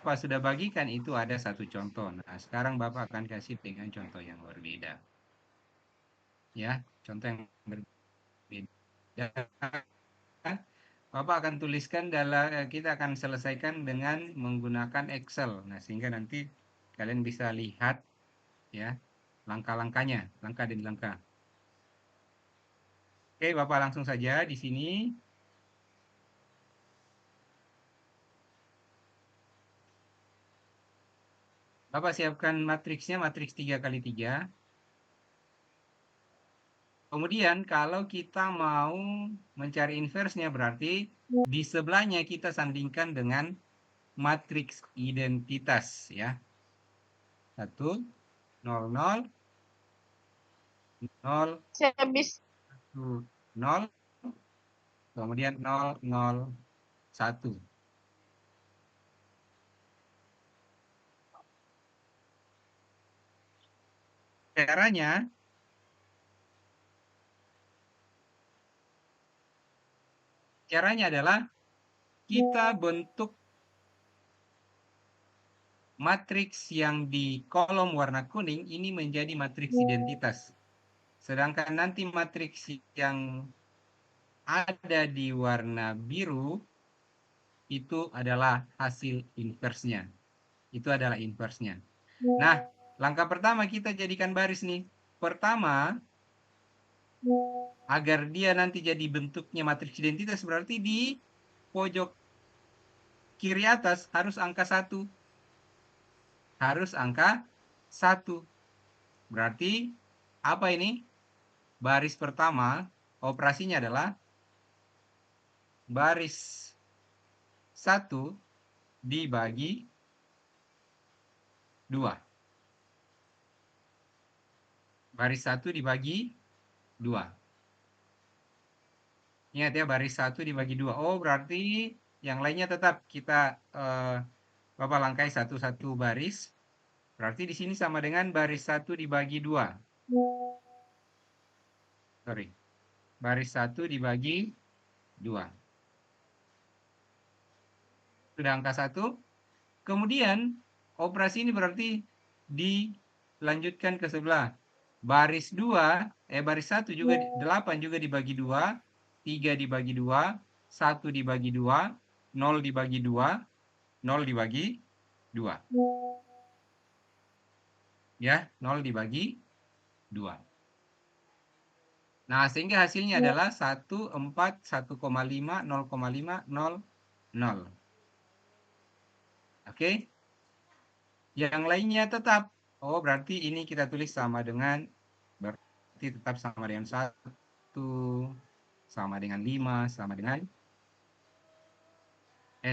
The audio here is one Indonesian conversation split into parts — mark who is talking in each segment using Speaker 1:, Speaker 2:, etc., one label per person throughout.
Speaker 1: Bapak sudah bagikan itu ada satu contoh. Nah, sekarang Bapak akan kasih dengan contoh yang berbeda. Ya, contoh yang berbeda. Bapak akan tuliskan kita akan selesaikan dengan menggunakan Excel. Nah, sehingga nanti kalian bisa lihat ya langkah-langkahnya, langkah demi langkah. Oke, Bapak langsung saja di sini. Bapak siapkan matriksnya, matriks 3x3. Kemudian kalau kita mau mencari inverse-nya berarti di sebelahnya kita sandingkan dengan matriks identitas ya. 1, 0, 0, 0,
Speaker 2: Saya bisa
Speaker 1: 1, 0, kemudian 0, 0, 1. Caranya adalah kita bentuk matriks yang di kolom warna kuning ini menjadi matriks identitas. Sedangkan nanti matriks yang ada di warna biru itu adalah hasil inverse-nya. Itu adalah inverse-nya. Nah, langkah pertama kita jadikan baris nih. Pertama, agar dia nanti jadi bentuknya matriks identitas berarti di pojok kiri atas harus angka 1. Harus angka 1. Berarti apa ini? Baris pertama operasinya adalah baris 1 dibagi 2. Baris 1 dibagi 2. Ingat ya, baris 1 dibagi 2. Oh, berarti yang lainnya tetap kita Bapak langkai satu-satu baris. Berarti di sini sama dengan baris 1 dibagi 2. Sorry. Baris 1 dibagi 2. Sudah angka 1. Kemudian operasi ini berarti dilanjutkan ke sebelah. Baris 2, baris 1 juga 8 juga dibagi 2, 3 dibagi 2, 1 dibagi 2, 0 dibagi 2, 0 dibagi 2. Ya, 0 dibagi 2. Nah, sehingga hasilnya adalah 1, 4, 1,5, 0,5, 0, 0. Oke? Yang lainnya tetap. Oh, berarti ini kita tulis sama dengan, berarti tetap sama dengan 1, sama dengan 5, sama dengan,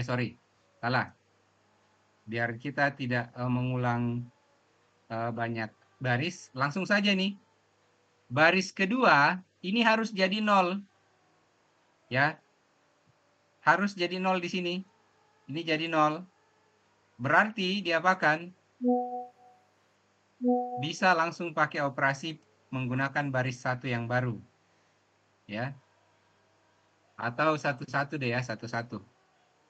Speaker 1: sorry, salah. Biar kita tidak mengulang banyak baris, langsung saja nih. Baris kedua, ini harus jadi 0. Ya, harus jadi 0 di sini. Ini jadi 0. Berarti diapakan? Bisa langsung pakai operasi menggunakan baris 1 yang baru. Ya. Atau satu-satu deh ya, satu-satu.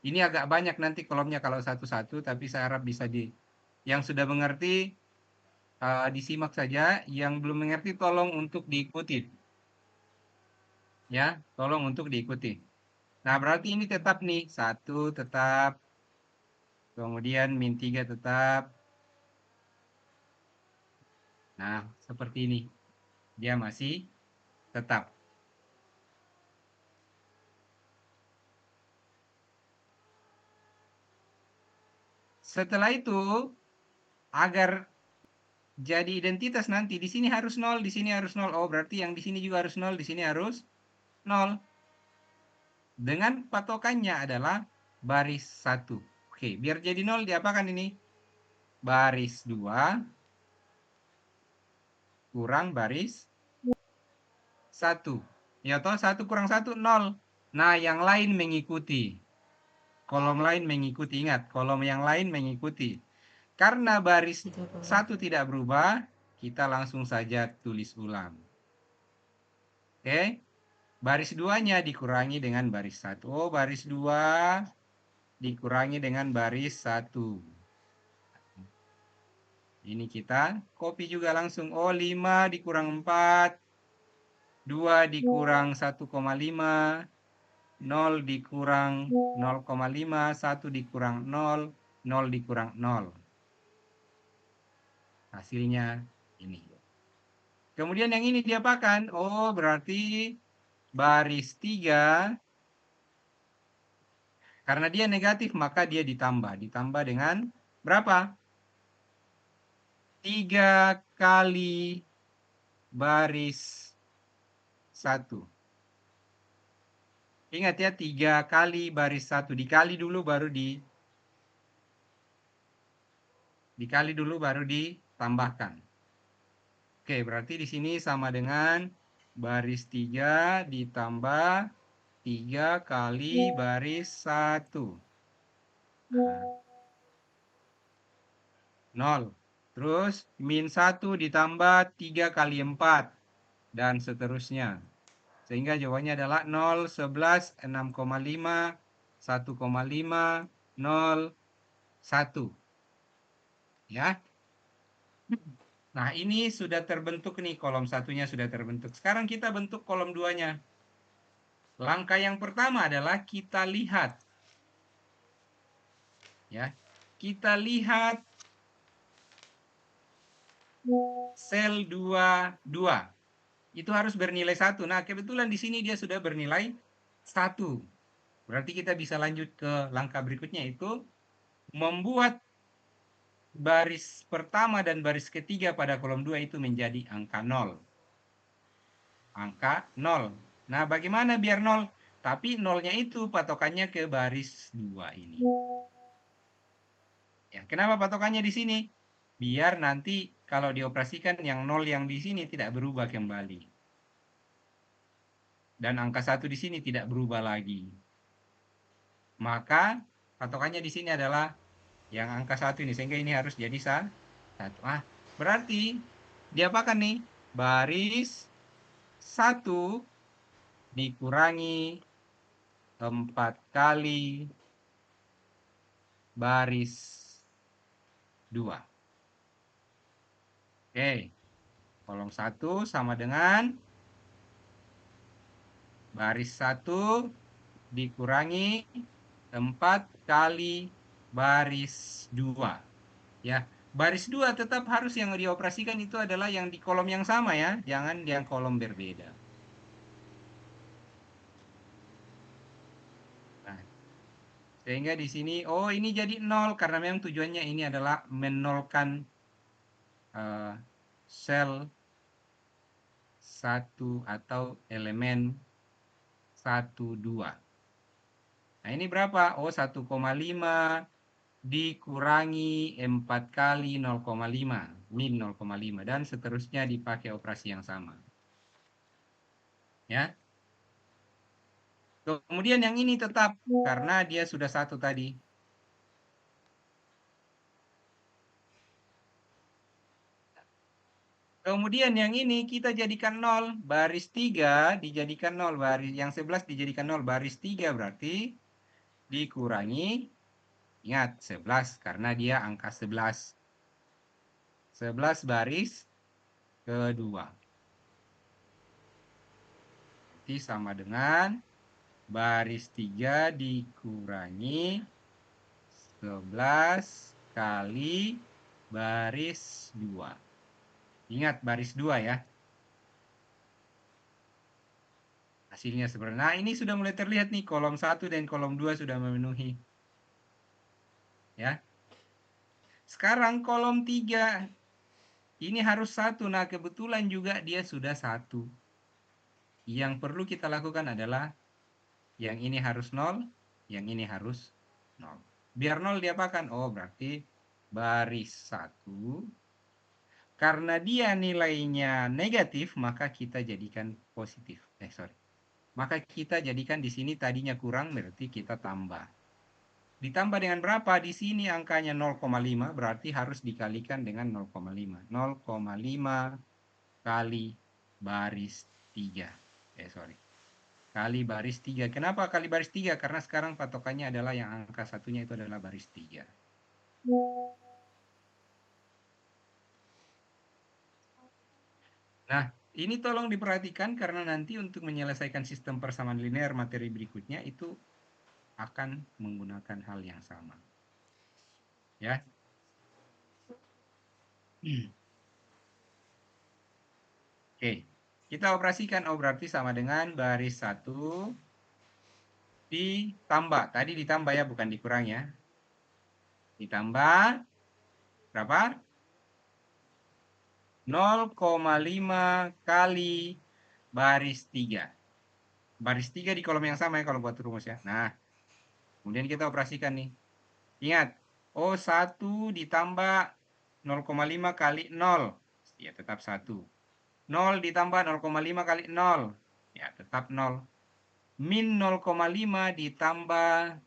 Speaker 1: Ini agak banyak nanti kolomnya kalau satu-satu, tapi saya harap bisa yang sudah mengerti disimak saja, yang belum mengerti tolong untuk diikuti. Ya, tolong untuk diikuti. Nah, berarti ini tetap nih, 1 tetap, kemudian min 3 tetap. Nah, seperti ini. Dia masih tetap. Setelah itu, agar jadi identitas nanti, di sini harus 0, di sini harus 0. Oh, berarti yang di sini juga harus 0, di sini harus 0. Dengan patokannya adalah baris 1. Oke, biar jadi 0 diapakan ini? Baris 2 kurang baris 1. Ya toh 1 kurang 1, 0. Nah, yang lain mengikuti. Kolom lain mengikuti. Ingat, kolom yang lain mengikuti. Karena baris 1 tidak berubah, kita langsung saja tulis ulang. Oke. Baris 2-nya dikurangi dengan baris 1. Oh, baris 2 dikurangi dengan baris 1. Ini kita copy juga langsung. Oh, 5 dikurang 4, 2 dikurang 1,5, 0 dikurang 0,5, 1 dikurang 0, 0 dikurang 0. Hasilnya ini. Kemudian yang ini diapakan? Oh, berarti baris 3. Karena dia negatif, maka dia ditambah. Ditambah dengan berapa? 3 kali baris 1. Ingat ya, 3 kali baris 1. Dikali dulu baru ditambahkan. Oke, berarti di sini sama dengan baris 3 ditambah 3 kali baris 1. Nah, 0. Terus min 1 ditambah 3 kali 4. Dan seterusnya. Sehingga jawabannya adalah 0, 11, 6,5, 1,5, 0, 1. Ya. Nah, ini sudah terbentuk nih, kolom satunya sudah terbentuk. Sekarang kita bentuk kolom 2-nya. Langkah yang pertama adalah kita lihat. Ya. Kita lihat sel 22. Itu harus bernilai 1. Nah, kebetulan di sini dia sudah bernilai 1. Berarti kita bisa lanjut ke langkah berikutnya, itu membuat baris pertama dan baris ketiga pada kolom 2 itu menjadi angka 0. Angka 0. Nah, bagaimana biar 0? Tapi 0-nya itu patokannya ke baris 2 ini. Ya, kenapa patokannya di sini? Biar nanti kalau dioperasikan yang 0 yang di sini tidak berubah kembali. Dan angka 1 di sini tidak berubah lagi. Maka patokannya di sini adalah yang angka 1 ini, sehingga ini harus jadi 1. Ah, berarti diapakan nih? Baris 1 dikurangi 4 kali baris 2. Oke, kolom 1 sama dengan baris 1 dikurangi 4 kali baris 2. Ya, baris 2 tetap harus yang dioperasikan itu adalah yang di kolom yang sama ya, jangan yang kolom berbeda. Nah, sehingga di sini, oh ini jadi 0 karena memang tujuannya ini adalah menolkan sel 1 atau elemen 1, 2. Nah, ini berapa? Oh, 1,5 dikurangi 4 kali 0,5, min 0,5, dan seterusnya dipakai operasi yang sama. Ya. Kemudian yang ini tetap, karena dia sudah 1 tadi. Kemudian yang ini kita jadikan 0, baris 3 dijadikan 0, baris yang 11 dijadikan 0, baris 3 berarti dikurangi, ingat 11 karena dia angka 11. 11 baris kedua. Berarti sama dengan baris 3 dikurangi 11 kali baris 2. Ingat baris 2 ya. Hasilnya seperti ini. Nah, ini sudah mulai terlihat nih, kolom 1 dan kolom 2 sudah memenuhi. Ya. Sekarang kolom 3 ini harus 1. Nah, kebetulan juga dia sudah 1. Yang perlu kita lakukan adalah yang ini harus 0, yang ini harus 0. Biar 0 diapakan? Oh, berarti baris 1. Karena dia nilainya negatif, maka kita jadikan positif. Maka kita jadikan di sini tadinya kurang, berarti kita tambah. Ditambah dengan berapa? Di sini angkanya 0,5, berarti harus dikalikan dengan 0,5. 0,5 kali baris 3. Kali baris 3. Kenapa kali baris 3? Karena sekarang patokannya adalah yang angka satunya itu adalah baris 3. Nah, ini tolong diperhatikan karena nanti untuk menyelesaikan sistem persamaan linear materi berikutnya itu akan menggunakan hal yang sama. Ya. Oke, kita operasikan. Oh, berarti sama dengan baris 1 ditambah. Tadi ditambah ya, bukan dikurang ya. Ditambah berapa? 0,5 kali baris 3. Baris 3 di kolom yang sama ya kalau buat rumus ya. Nah, kemudian kita operasikan nih. Ingat, O1 ditambah 0,5 kali 0. Ya, tetap 1. 0 ditambah 0,5 kali 0. Ya, tetap 0. Min 0,5 ditambah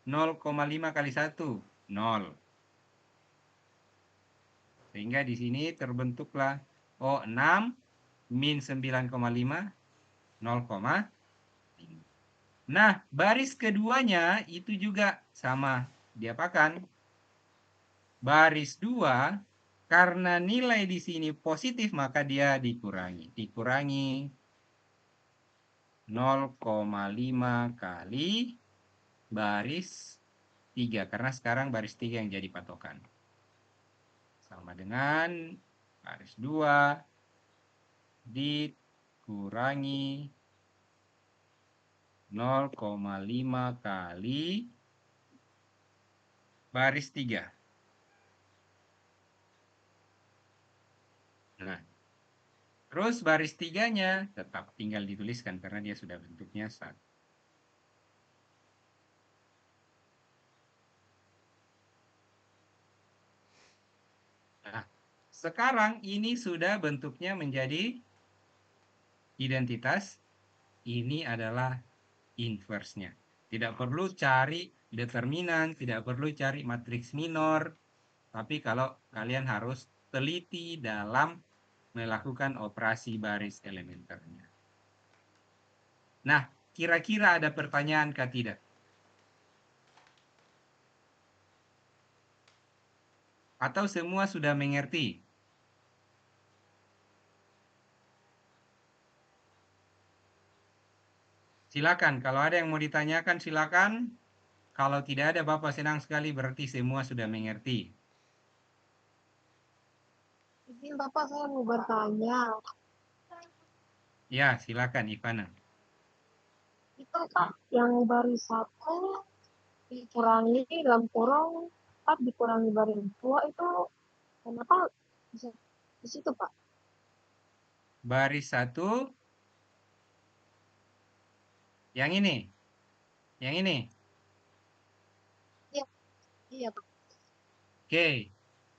Speaker 1: 0,5 kali 1. 0. Sehingga di sini terbentuklah O6 min 9,5 0,5. Nah, baris keduanya itu juga sama. Diapakan? Baris 2, karena nilai di sini positif, maka dia dikurangi. Dikurangi 0,5 kali baris 3. Karena sekarang baris 3 yang jadi patokan. Sama dengan baris 2 dikurangi 0,5 kali baris 3. Nah, terus baris 3-nya tetap tinggal dituliskan karena dia sudah bentuknya 1. Nah, sekarang ini sudah bentuknya menjadi identitas. Ini adalah inverse-nya. Tidak perlu cari determinan, tidak perlu cari matriks minor. Tapi kalau kalian harus teliti dalam melakukan operasi baris elementernya. Nah, kira-kira ada pertanyaan kah tidak? Atau semua sudah mengerti? Silakan, kalau ada yang mau ditanyakan silakan. Kalau tidak ada, Bapak senang sekali berarti semua sudah mengerti.
Speaker 2: Izin Bapak, saya mau bertanya.
Speaker 1: Ya, silakan Ivana.
Speaker 2: Itu Kak, yang baris 1 dikurangi dalam kurung 4 dikurangi baris 2 itu kenapa bisa di situ Pak?
Speaker 1: Baris 1, yang ini. Yang ini.
Speaker 2: Iya, iya Pak.
Speaker 1: Oke,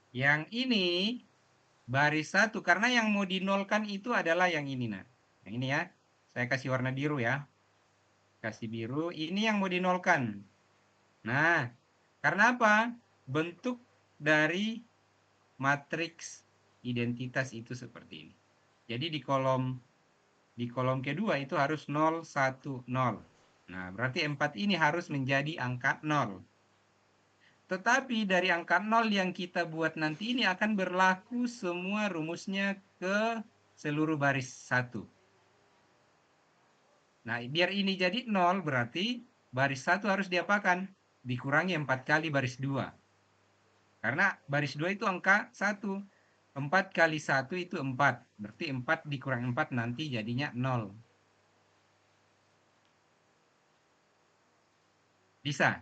Speaker 1: yang ini baris 1 karena yang mau dinolkan itu adalah yang ini. Nah, yang ini ya. Saya kasih warna biru ya. Kasih biru, ini yang mau dinolkan. Nah, karena apa? Bentuk dari matriks identitas itu seperti ini. Jadi di kolom kedua itu harus 0, 1, 0. Nah, berarti 4 ini harus menjadi angka 0. Tetapi dari angka 0 yang kita buat nanti ini akan berlaku semua rumusnya ke seluruh baris 1. Nah, biar ini jadi 0 berarti baris 1 harus diapakan? Dikurangi 4 kali baris 2. Karena baris 2 itu angka 1. 4 kali 1 itu 4. Berarti 4 dikurang 4 nanti jadinya 0. Bisa?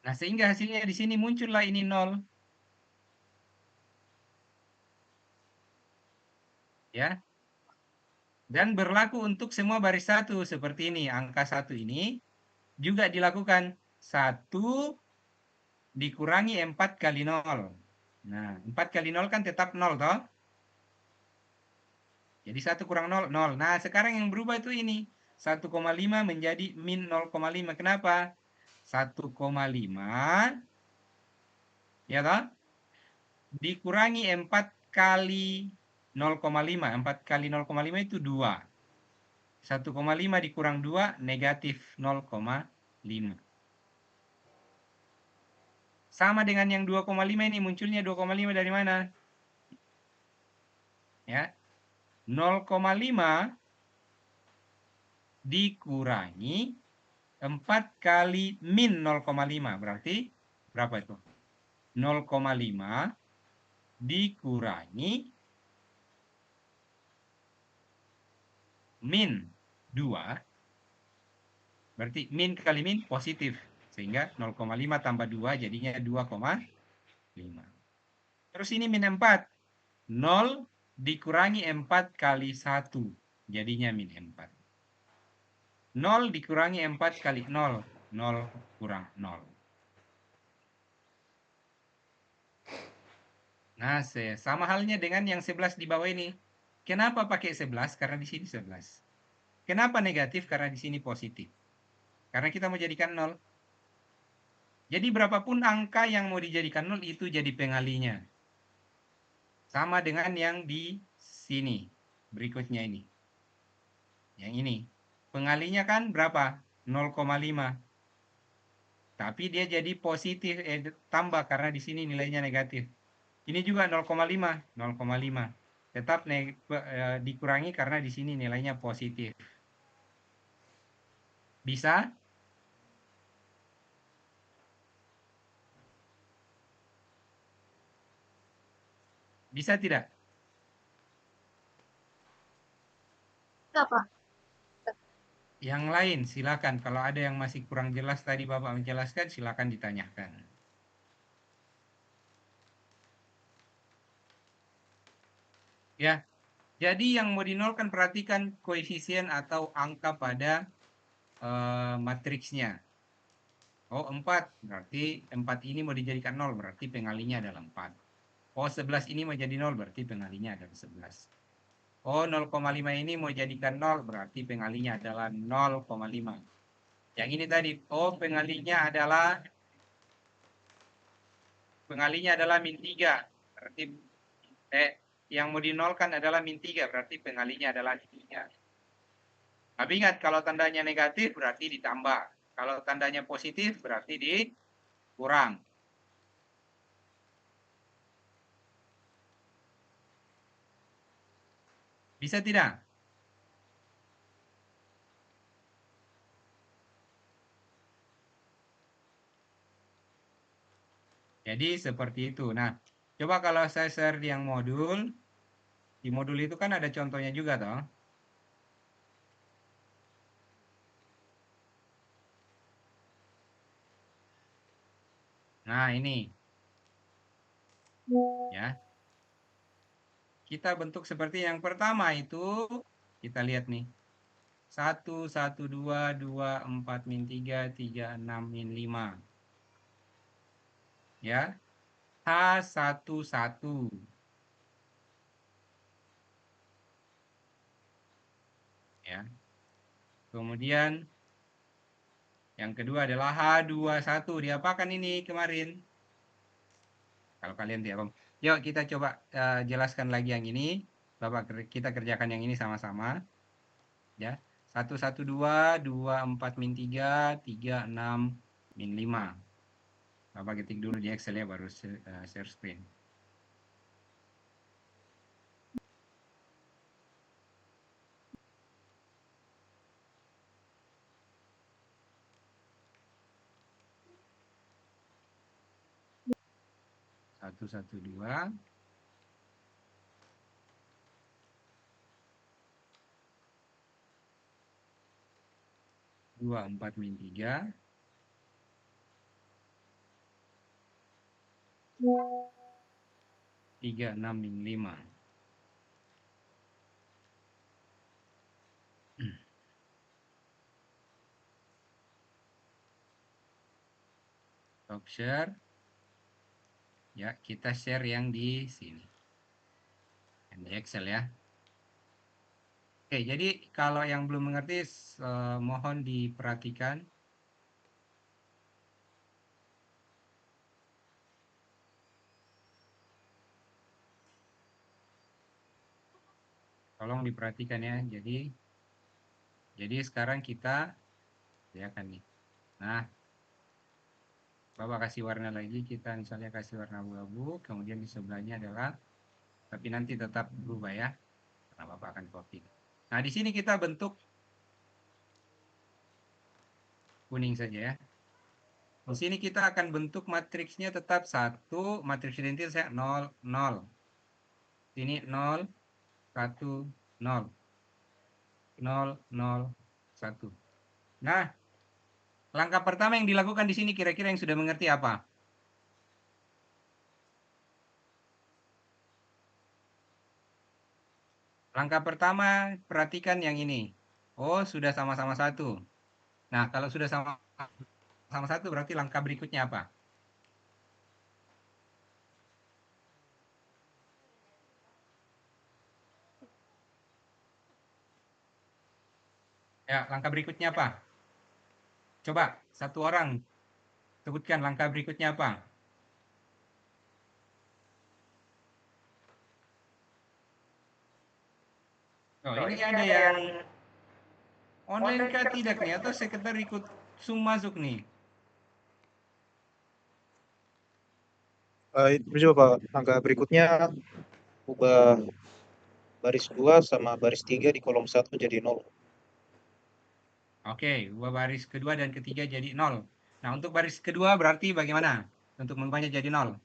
Speaker 1: Nah, sehingga hasilnya di sini muncullah ini 0. Ya. Dan berlaku untuk semua baris 1 seperti ini. Angka 1 ini juga dilakukan 1 dikurangi 4 kali 0. Nah, 4 kali 0 kan tetap 0 toh. Jadi 1 kurang 0, 0. Nah, sekarang yang berubah itu ini. 1,5 menjadi min 0,5. Kenapa? 1,5 ya toh? Dikurangi 4 kali 0,5. 4 kali 0,5 itu 2. 1,5 dikurang 2 negatif 0,5. Sama dengan yang 2,5 ini, munculnya 2,5 dari mana? Ya, 0,5 dikurangi 4 kali min 0,5. Berarti berapa itu? 0,5 dikurangi min 2. Berarti min kali min positif. Sehingga 0,5 tambah 2 jadinya 2,5. Terus ini min 4. 0 dikurangi 4 kali 1. Jadinya min 4. 0 dikurangi 4 kali 0. 0 kurang 0. Nah, sama halnya dengan yang 11 di bawah ini. Kenapa pakai 11? Karena di sini 11. Kenapa negatif? Karena di sini positif. Karena kita mau jadikan 0. Jadi berapapun angka yang mau dijadikan 0 itu jadi pengalinya. Sama dengan yang di sini. Berikutnya ini. Yang ini. Pengalinya kan berapa? 0,5. Tapi dia jadi positif, tambah karena di sini nilainya negatif. Ini juga 0,5. 0,5. Tetap dikurangi karena di sini nilainya positif. Bisa? Bisa tidak?
Speaker 2: Tidak, Pak.
Speaker 1: Yang lain silakan. Kalau ada yang masih kurang jelas tadi Bapak menjelaskan, silakan ditanyakan. Ya, jadi yang mau dinolkan perhatikan koefisien atau angka pada matriksnya. Oh, 4. Berarti 4 ini mau dijadikan 0. Berarti pengalinya adalah 4. Oh, 11 ini mau jadi 0. Berarti pengalinya adalah 11. Oh, 0,5 ini mau jadikan 0. Berarti pengalinya adalah 0,5. Yang ini tadi. Oh, pengalinya adalah min 3. Berarti yang mau dinolkan adalah min 3. Berarti pengalinya adalah 3. Tapi ingat, kalau tandanya negatif berarti ditambah. Kalau tandanya positif berarti dikurang. Bisa tidak? Jadi seperti itu. Nah, coba kalau saya share yang modul. Di modul itu kan ada contohnya juga toh. Nah, ini. Ya. Kita bentuk seperti yang pertama itu. Kita lihat nih. 1, 1, 2, 2, 4, min 3, 3, 6, min 5. Ya. H1, 1. Ya. Kemudian yang kedua adalah H21. Diapakan ini kemarin? Kalau kalian tidak paham. Yuk kita coba jelaskan lagi yang ini. Bapak kita kerjakan yang ini sama-sama. Ya. 112, 24 min 3, 36 min 5. Bapak ketik dulu di Excel ya baru share screen. Satu dua. Dua empat min 3. 36 min 5. Stop share. Ya, kita share yang di sini. Yang di Excel ya. Oke, jadi kalau yang belum mengerti mohon diperhatikan. Tolong diperhatikan ya. Jadi sekarang kita ya kan nih. Nah, Bapak kasih warna lagi, kita misalnya kasih warna abu-abu, kemudian di sebelahnya adalah, tapi nanti tetap berubah ya, karena Bapak akan copy. Nah, di sini kita bentuk kuning saja ya. Di sini kita akan bentuk matriksnya tetap 1, matriks identitas 0, 0. Ini 0, 1, 0. 0, 0, 1. Nah, langkah pertama yang dilakukan di sini kira-kira yang sudah mengerti apa? Langkah pertama, perhatikan yang ini. Oh, sudah sama-sama 1. Nah, kalau sudah sama-sama 1 berarti langkah berikutnya apa? Ya, langkah berikutnya apa? Coba, satu orang sebutkan langkah berikutnya apa? Oh, ini ada yang online kah tidak nih? Atau sekedar ikut Zoom masuk nih?
Speaker 3: Itu juga Pak, angka berikutnya ubah baris 2 sama baris 3 di kolom 1 jadi 0.
Speaker 1: Oke, ubah baris kedua dan ketiga jadi 0. Nah, untuk baris kedua berarti bagaimana? Untuk mengubahnya jadi 0.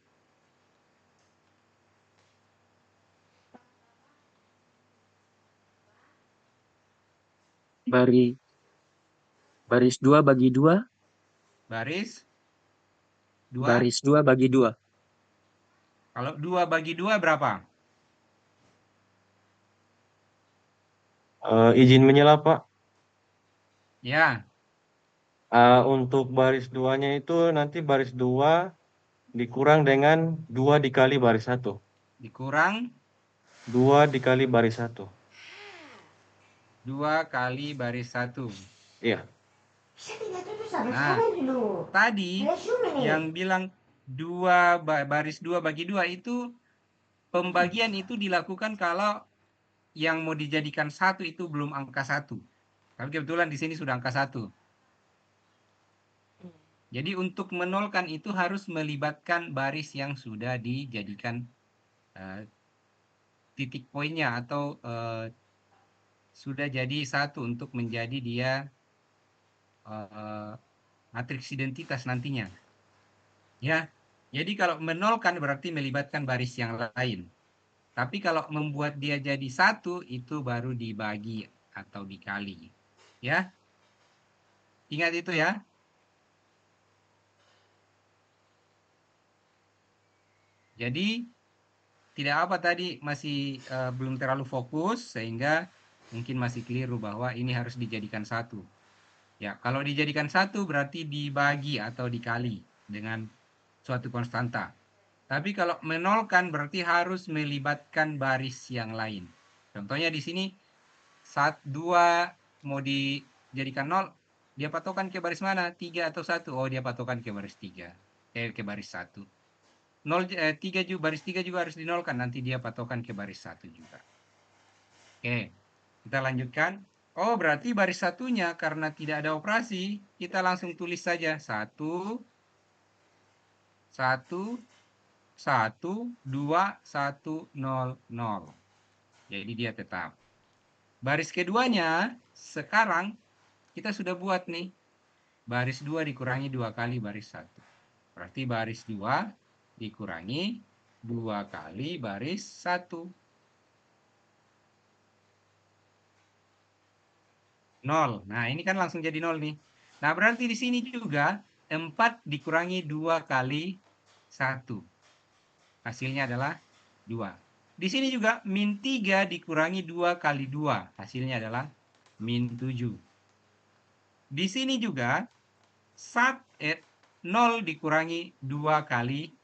Speaker 4: Baris 2 bagi 2.
Speaker 1: Baris 2.
Speaker 4: Baris 2 bagi 2.
Speaker 1: Kalau 2 bagi 2 berapa?
Speaker 5: Izin menyela, Pak.
Speaker 1: Ya,
Speaker 5: Untuk baris 2-nya itu nanti baris 2 dikurang dengan 2 dikali baris 1.
Speaker 1: dikurang
Speaker 5: 2 dikali baris 1.
Speaker 1: 2 kali baris 1.
Speaker 5: Iya.
Speaker 1: Nah, tadi yang bilang 2 baris 2 bagi 2 itu pembagian itu dilakukan kalau yang mau dijadikan 1 itu belum angka 1. Tapi kebetulan di sini sudah angka 1. Jadi untuk menolkan itu harus melibatkan baris yang sudah dijadikan titik poinnya atau sudah jadi 1 untuk menjadi dia matriks identitas nantinya. Ya, jadi kalau menolkan berarti melibatkan baris yang lain. Tapi kalau membuat dia jadi 1 itu baru dibagi atau dikali. Ya, ingat itu ya. Jadi tidak apa tadi masih belum terlalu fokus sehingga mungkin masih keliru bahwa ini harus dijadikan 1. Ya, kalau dijadikan 1 berarti dibagi atau dikali dengan suatu konstanta. Tapi kalau menolkan berarti harus melibatkan baris yang lain. Contohnya di sini saat 2 mau dijadikan 0, dia patokan ke baris mana? 3 atau 1? Oh, dia patokan ke baris 3. Ke baris 1. 3 juga, baris 3 juga harus dinolkan, nanti dia patokan ke baris 1 juga. Oke, kita lanjutkan. Oh, berarti baris satunya karena tidak ada operasi, kita langsung tulis saja 1, 1, 1, 2, 1, 0, 0. Jadi dia tetap. Baris keduanya sekarang kita sudah buat nih. Baris 2 dikurangi 2 kali baris 1. Berarti baris 2 dikurangi 2 kali baris 1. 0. Nah, ini kan langsung jadi 0 nih. Nah, berarti di sini juga 4 dikurangi 2 kali 1. Hasilnya adalah 2. Di sini juga min 3 dikurangi 2 kali 2. Hasilnya adalah min 7. Di sini juga 0 dikurangi 2 kali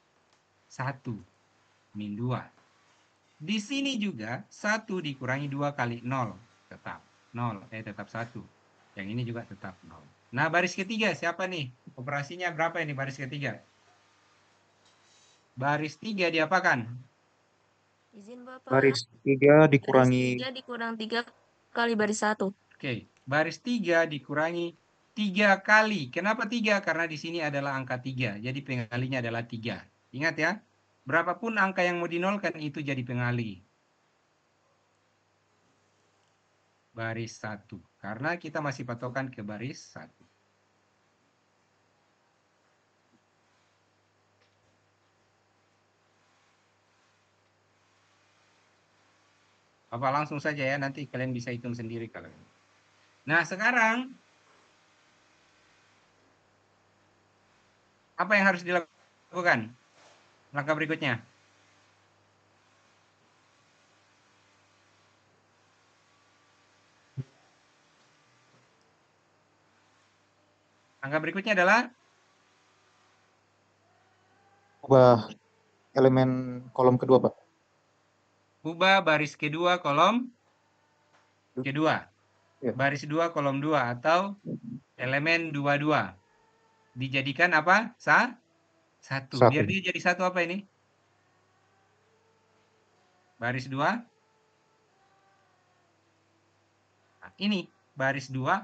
Speaker 1: 1. Min 2. Di sini juga 1 dikurangi 2 kali 0. Tetap 0. Tetap 1. Yang ini juga tetap 0. Nah, baris ketiga siapa nih? Operasinya berapa ini baris ketiga? Baris 3 diapakan?
Speaker 6: Izin Bapak.
Speaker 3: Baris 3 dikurangi
Speaker 6: Baris 3 dikurang 3 kali baris 1.
Speaker 1: Oke, baris 3 dikurangi 3 kali. Kenapa 3? Karena di sini adalah angka 3. Jadi pengalinya adalah 3. Ingat ya, berapapun angka yang mau dinolkan itu jadi pengali. Baris 1. Karena kita masih patokan ke baris 1. Bapak langsung saja ya, nanti kalian bisa hitung sendiri kalau. Nah, sekarang apa yang harus dilakukan? Langkah berikutnya. Langkah berikutnya adalah
Speaker 3: Ubah elemen kolom kedua, Pak.
Speaker 1: ubah baris kedua kolom kedua.
Speaker 3: Ya.
Speaker 1: Baris 2 kolom 2 atau elemen 22. Dijadikan apa? 1. Biar dia jadi 1 apa ini? Baris 2. Nah, ini baris 2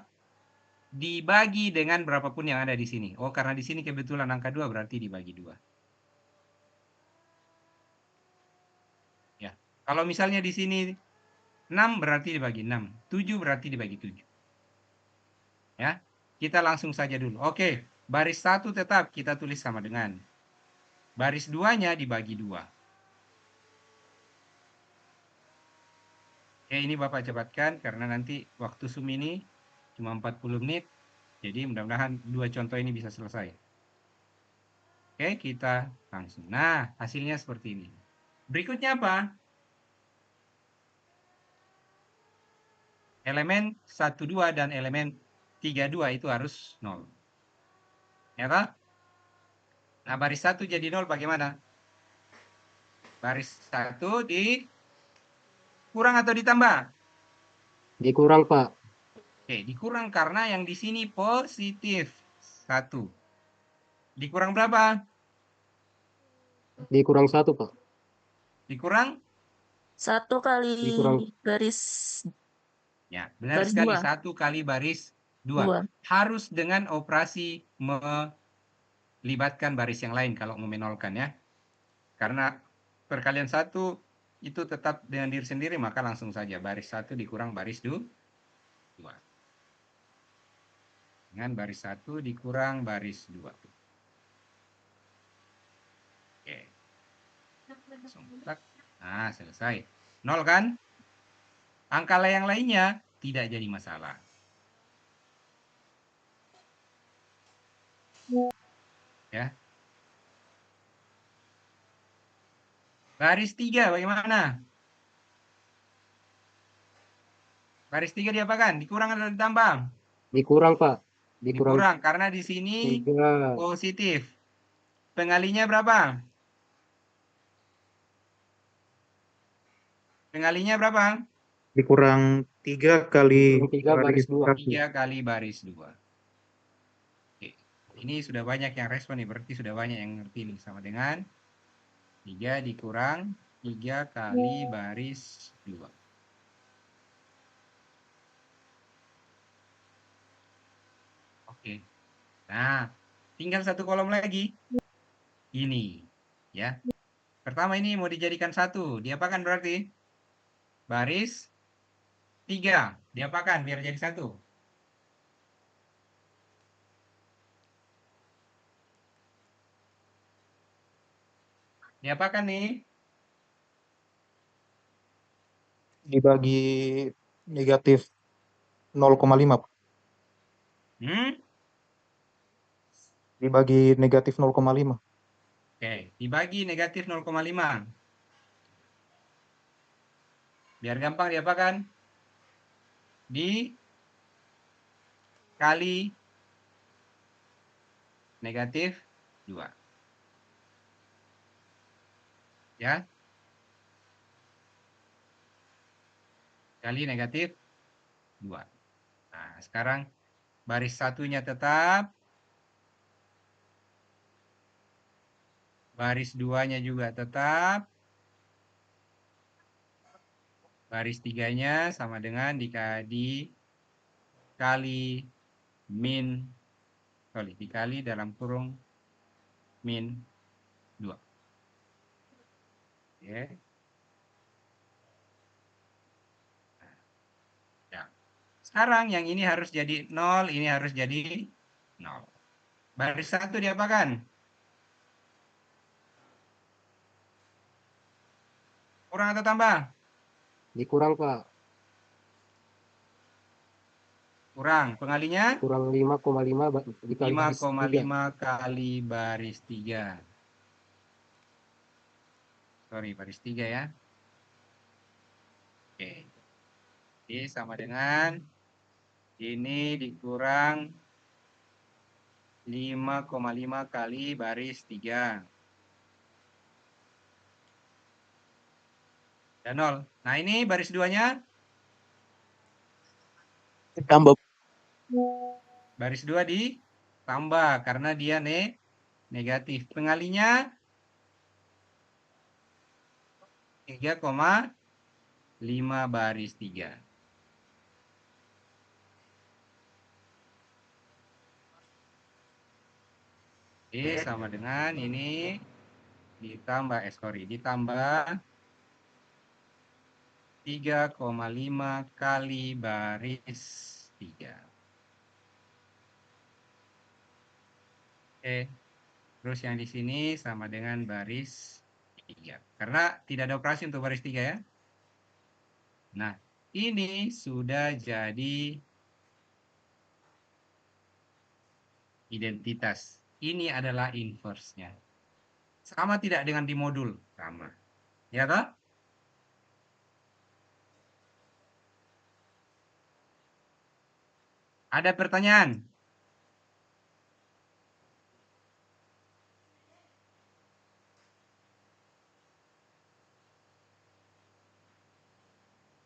Speaker 1: dibagi dengan berapapun yang ada di sini. Oh, karena di sini kebetulan angka 2 berarti dibagi 2. Ya. Kalau misalnya di sini 6 berarti dibagi 6. 7 berarti dibagi 7. Ya. Kita langsung saja dulu. Oke, baris 1 tetap kita tulis sama dengan baris 2-nya dibagi 2. Oke, ini Bapak cepatkan karena nanti waktu Zoom ini cuma 40 menit. Jadi mudah-mudahan 2 contoh ini bisa selesai. Oke, kita langsung. Nah, hasilnya seperti ini. Berikutnya apa? Elemen 12 dan elemen 32 itu harus 0. Ya kan? Nah, baris 1 jadi 0 bagaimana? Baris 1 dikurang atau ditambah?
Speaker 7: Dikurang, Pak.
Speaker 1: Oke, dikurang karena yang di sini positif 1. Dikurang berapa?
Speaker 7: Dikurang 1, Pak.
Speaker 1: Dikurang?
Speaker 6: 1 kali
Speaker 7: Dikurang.
Speaker 6: baris
Speaker 1: Ya, benar
Speaker 6: Baris
Speaker 1: sekali.
Speaker 6: 2.
Speaker 1: 1 kali baris 2.
Speaker 6: 2.
Speaker 1: Harus dengan operasi melibatkan baris yang lain kalau mau menolkan ya. Karena perkalian 1 itu tetap dengan diri sendiri, maka langsung saja baris 1 dikurang baris 2. Dengan baris 1 dikurang baris 2. Oke. Langsung tak. Nah, selesai. 0 kan? Angka yang lainnya tidak jadi masalah. Ya. Baris 3 bagaimana? Baris 3 diapakan? Dikurang atau ditambah?
Speaker 7: Dikurang, Pak.
Speaker 1: Dikurang karena di sini
Speaker 7: 3.
Speaker 1: positif. Pengalinya berapa? Pengalinya berapa?
Speaker 3: Dikurang 3 kali
Speaker 7: 3 baris 2.
Speaker 1: 3 kali baris 2. Oke. Ini sudah banyak yang respon nih, berarti sudah banyak yang ngerti nih. Sama dengan 3 dikurang 3 kali baris 2. Oke. Nah, tinggal satu kolom lagi. Ini. Ya. Pertama ini mau dijadikan 1. Diapakan berarti? Baris 3. Diapakan biar jadi 1? Diapakan nih?
Speaker 3: Dibagi negatif 0,5. Dibagi negatif 0,5.
Speaker 1: Oke, dibagi negatif 0,5. Biar gampang diapakan? Dikali negatif 2. Ya. Kali negatif 2. Nah, sekarang baris 1-nya tetap. Baris 2-nya juga tetap. Baris 3-nya sama dengan dikali dikali dalam kurung min 2. Oke. Ya. Sekarang yang ini harus jadi 0, ini harus jadi 0. Baris 1 diapakan? Kurang atau tambah?
Speaker 7: Dikurang, Pak.
Speaker 1: Kurang. Pengalinya?
Speaker 7: Kurang 5,5 dikali baris 3.
Speaker 1: 5,5 kali baris 3. Sorry, baris 3 ya. Oke. Jadi sama dengan ini dikurang 5,5 kali baris 3. Dan 0. Nah ini baris 2-nya?
Speaker 8: Tambah.
Speaker 1: Baris 2 ditambah karena dia negatif. Pengalinya 3,5 baris 3. Oke, sama dengan ini ditambah ditambah 3,5 kali baris 3. Oke. Terus yang di sini sama dengan baris 3. Karena tidak ada operasi untuk baris 3 ya. Nah, ini sudah jadi identitas. Ini adalah inverse-nya. Sama tidak dengan di modul? Sama. Ya toh? Ada pertanyaan?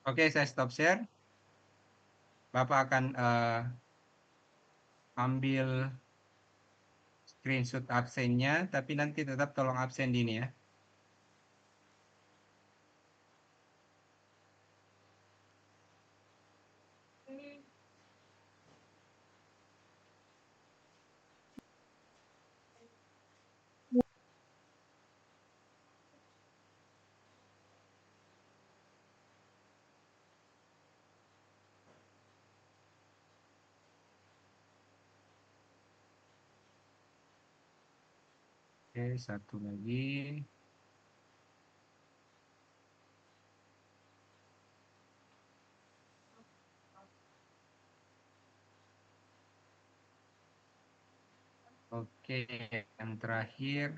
Speaker 1: Oke, saya stop share. Bapak akan ambil screenshot absennya, tapi nanti tetap tolong absen di ini ya. Oke, satu lagi. Oke, yang terakhir.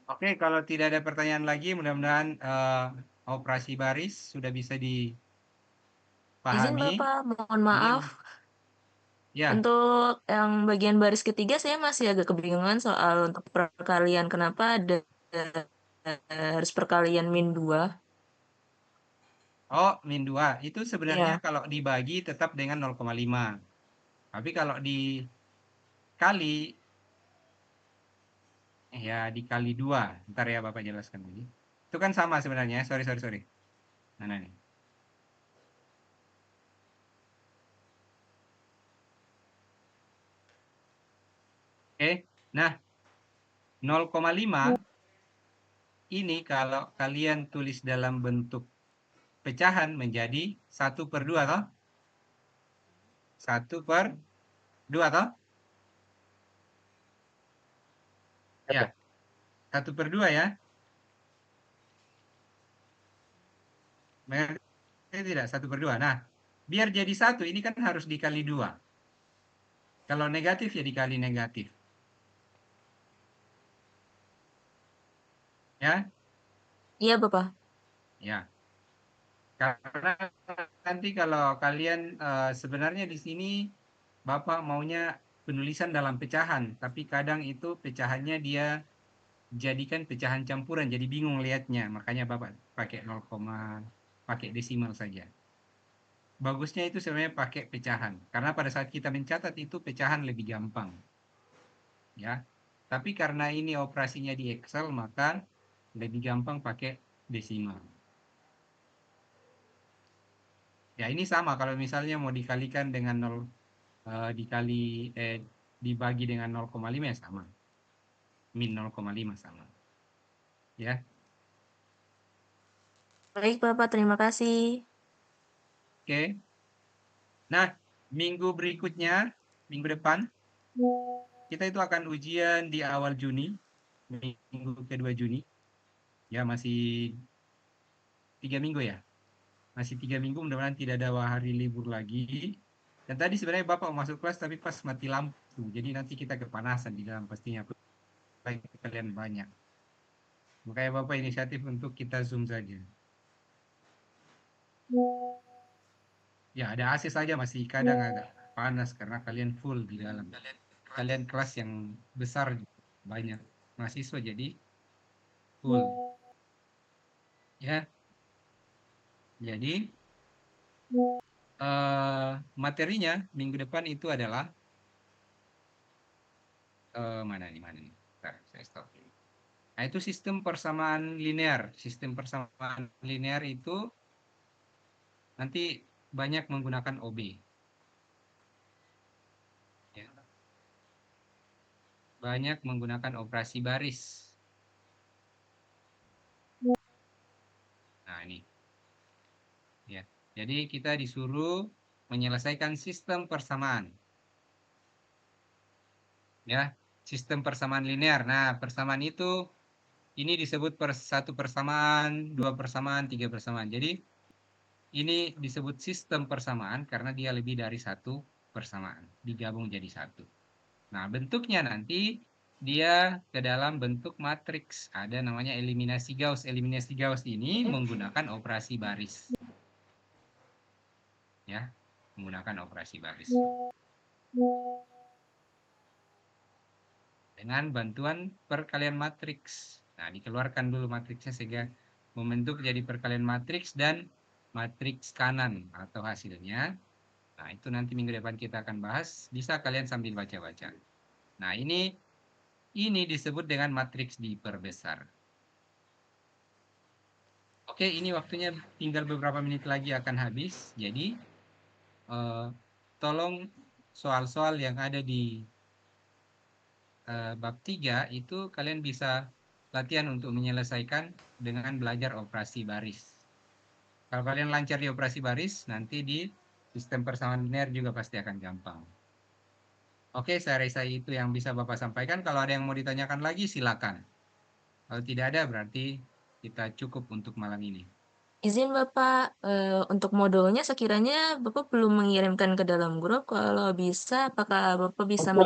Speaker 1: Oke, kalau tidak ada pertanyaan lagi, mudah-mudahan operasi baris sudah bisa
Speaker 6: Izin
Speaker 1: dipahami.
Speaker 6: Bapak, mohon maaf.
Speaker 1: Ya,
Speaker 6: Untuk yang bagian baris ketiga saya masih agak kebingungan soal untuk perkalian. Kenapa ada harus perkalian min 2?
Speaker 1: oh min 2. Itu sebenarnya
Speaker 6: Iya.
Speaker 1: kalau dibagi tetap dengan 0,5. Tapi kalau dikali, ya dikali 2. Ntar ya Bapak jelaskan lagi. Itu kan sama sebenarnya. Sorry. Nah, nih. Oke, nah 0,5 ini kalau kalian tulis dalam bentuk pecahan menjadi 1/2 toh? 1/2 toh? Ya, 1/2 ya. Mengerti tidak? 1/2. Nah, biar jadi 1 ini kan harus dikali 2. Kalau negatif ya dikali negatif. Ya?
Speaker 6: Iya, Bapak.
Speaker 1: Ya. Karena nanti kalau kalian sebenarnya di sini Bapak maunya penulisan dalam pecahan, tapi kadang itu pecahannya dia jadikan pecahan campuran, jadi bingung lihatnya. Makanya Bapak pakai 0, pakai desimal saja. bagusnya itu sebenarnya pakai pecahan. Karena pada saat kita mencatat itu pecahan lebih gampang. Ya. Tapi karena ini operasinya di Excel, maka lebih gampang pakai desimal. Ya, ini sama kalau misalnya mau dikalikan dengan 0 dibagi dengan 0,5 ya sama. Min 0,5 sama. Ya.
Speaker 6: Baik, Bapak. Terima kasih.
Speaker 1: Oke. Nah, minggu berikutnya, minggu depan, kita itu akan ujian di awal Juni, minggu kedua Juni. Ya, masih 3 minggu ya. Masih 3 minggu, mudah-mudahan tidak ada hari libur lagi. Dan tadi sebenarnya Bapak mau masuk kelas, tapi pas mati lampu. Jadi nanti kita kepanasan di dalam pastinya. Baik kalian banyak. Makanya Bapak inisiatif untuk kita Zoom saja. Ya, ada AC saja masih kadang agak panas karena kalian full di dalam. Kalian kelas yang besar banyak mahasiswa jadi full. Ya. Jadi materinya minggu depan itu adalah mana nih? Bentar, saya stop. Nah, itu sistem persamaan linear. Sistem persamaan linear itu nanti banyak menggunakan OB. Ya. Banyak menggunakan operasi baris. Nah, ini. Ya. Jadi kita disuruh menyelesaikan sistem persamaan. Ya, sistem persamaan linear. Nah, persamaan itu ini disebut satu persamaan, dua persamaan, tiga persamaan. Jadi ini disebut sistem persamaan karena dia lebih dari satu persamaan, digabung jadi satu. Nah, bentuknya nanti dia ke dalam bentuk matriks. Ada namanya eliminasi Gauss. Eliminasi Gauss ini menggunakan operasi baris. Ya, menggunakan operasi baris. Dengan bantuan perkalian matriks. Nah, dikeluarkan dulu matriksnya sehingga membentuk jadi perkalian matriks dan matriks kanan atau hasilnya. Nah, itu nanti minggu depan kita akan bahas. Bisa kalian sambil baca-baca. Nah, ini disebut dengan matriks diperbesar. Oke, ini waktunya tinggal beberapa menit lagi akan habis. Jadi, tolong soal-soal yang ada di bab 3 itu kalian bisa latihan untuk menyelesaikan dengan belajar operasi baris. Kalau kalian lancar di operasi baris, nanti di sistem persamaan linear juga pasti akan gampang. Oke, saya rasa itu yang bisa Bapak sampaikan. Kalau ada yang mau ditanyakan lagi, silakan. Kalau tidak ada, berarti kita cukup untuk malam ini.
Speaker 6: Izin Bapak, untuk modulnya sekiranya Bapak belum mengirimkan ke dalam grup. Kalau bisa, apakah Bapak bisa